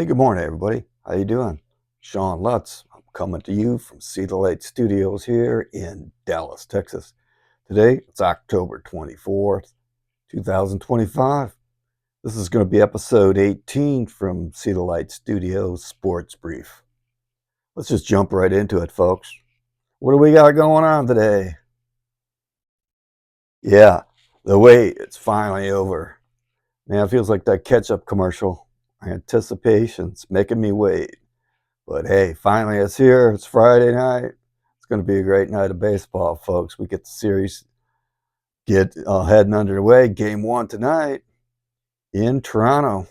Hey, good morning, everybody. How you doing? Sean Lutz. I'm coming to you from See the Light Studios here in Dallas, Texas. Today, it's October 24th, 2025. This is going to be episode 18 from See the Light Studios Sports Brief. Let's just jump right into it, folks. What do we got going on today? Yeah, the wait, it's finally over. Man, it feels like that ketchup commercial. Anticipation's making me wait. But hey, finally it's here. It's Friday night. It's going to be a great night of baseball, folks. We get the series heading underway. Game one tonight in Toronto,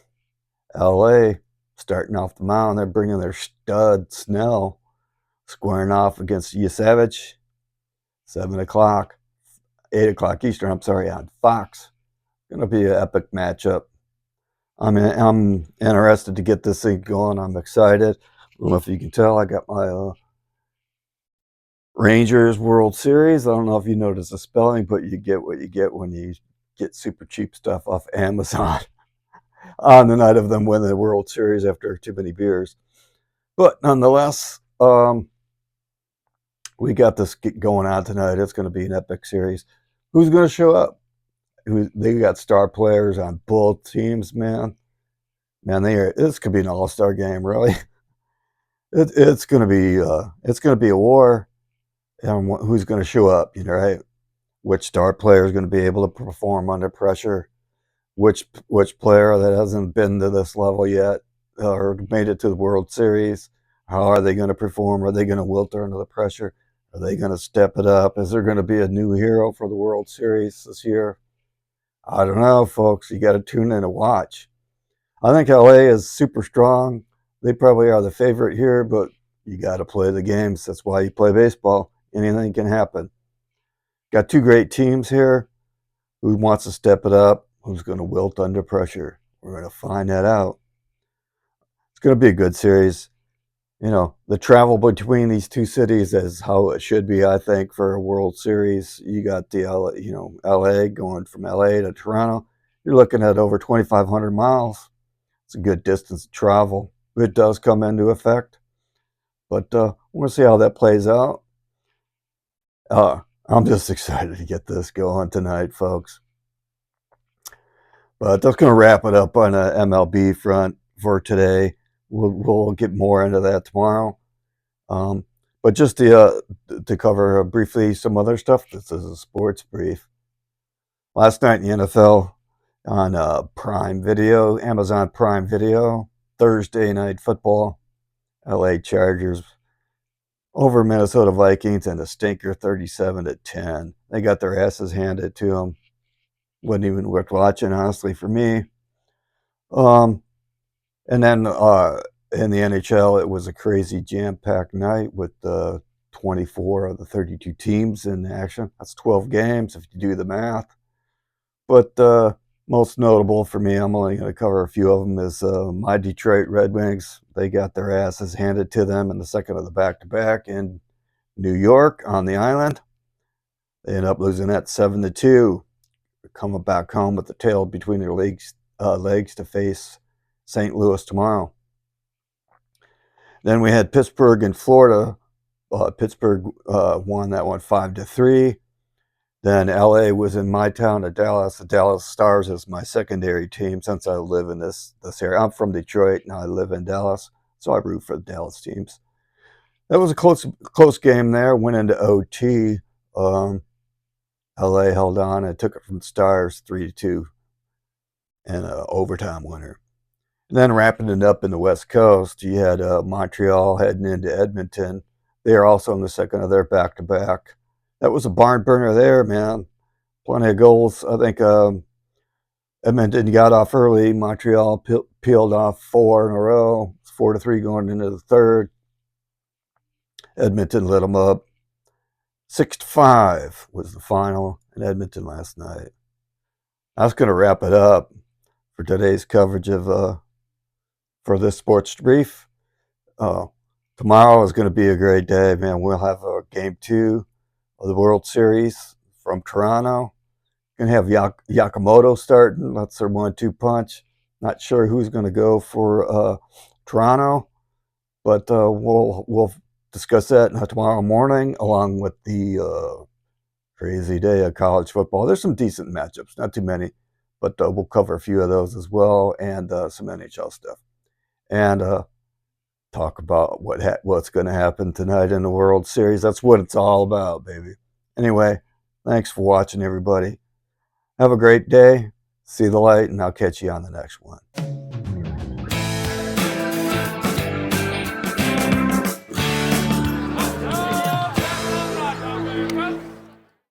LA. Starting off the mound, they're bringing their stud Snell, squaring off against Yasevich. 7 o'clock, 8 o'clock Eastern. I'm sorry, on Fox. Going to be an epic matchup. I'm interested to get this thing going. I'm excited. I don't know if you can tell. I got my Rangers World Series. I don't know if you notice the spelling, but you get what you get when you get super cheap stuff off Amazon on the night of them winning the World Series after too many beers. But nonetheless, we got this going on tonight. It's going to be an epic series. Who's going to show up? They got star players on both teams, man. Man, this could be an all-star game, really. It's going to be a war. And who's going to show up? You know, right? Which star player is going to be able to perform under pressure? Which player that hasn't been to this level yet or made it to the World Series? How are they going to perform? Are they going to wilt under the pressure? Are they going to step it up? Is there going to be a new hero for the World Series this year? I don't know, folks. You got to tune in and watch. I think LA is super strong. They probably are the favorite here, but you got to play the games. That's why you play baseball. Anything can happen. Got two great teams here. Who wants to step it up? Who's going to wilt under pressure? We're going to find that out. It's going to be a good series. You know, the travel between these two cities is how it should be, I think, for a World Series. You got the LA going from LA to Toronto. You're looking at over 2,500 miles. It's a good distance to travel. It does come into effect. But we'll see how that plays out. I'm just excited to get this going tonight, folks. But that's going to wrap it up on the MLB front for today. We'll get more into that tomorrow. But just to cover briefly some other stuff, this is a sports brief. Last night in the NFL on Prime Video, Amazon Prime Video, Thursday night football, LA Chargers over Minnesota Vikings and a stinker 37-10. They got their asses handed to them. Wasn't even worth watching, honestly, for me. And then in the NHL, it was a crazy jam-packed night with 24 of the 32 teams in action. That's 12 games if you do the math. But most notable for me, I'm only going to cover a few of them, is my Detroit Red Wings. They got their asses handed to them in the second of the back-to-back in New York on the island. They end up losing that 7-2. Coming back home with the tail between their legs to face St. Louis tomorrow. Then we had Pittsburgh and Florida. Pittsburgh won that one 5-3. Then LA was in my town of Dallas. The Dallas Stars is my secondary team since I live in this area. I'm from Detroit and I live in Dallas, so I root for the Dallas teams. That was a close game there. Went into OT. LA held on and took it from the Stars 3-2 and an overtime winner. And then wrapping it up in the West Coast, you had Montreal heading into Edmonton. They are also in the second of their back-to-back. That was a barn burner there, man. Plenty of goals. I think Edmonton got off early. Montreal peeled off 4 in a row. It's 4-3 going into the third. Edmonton lit them up. 6-5 was the final in Edmonton last night. That's going to wrap it up for today's coverage of for this sports brief. Tomorrow is going to be a great day, man. We'll have game 2 of the World Series from Toronto. Going to have Yakamoto starting. That's their 1-2 punch. Not sure who's going to go for Toronto. But we'll discuss that tomorrow morning, along with the crazy day of college football. There's some decent matchups, not too many, but we'll cover a few of those as well, and some NHL stuff, and talk about what's going to happen tonight in the World Series. That's what it's all about, baby. Anyway, thanks for watching, everybody. Have a great day. See the light, and I'll catch you on the next one.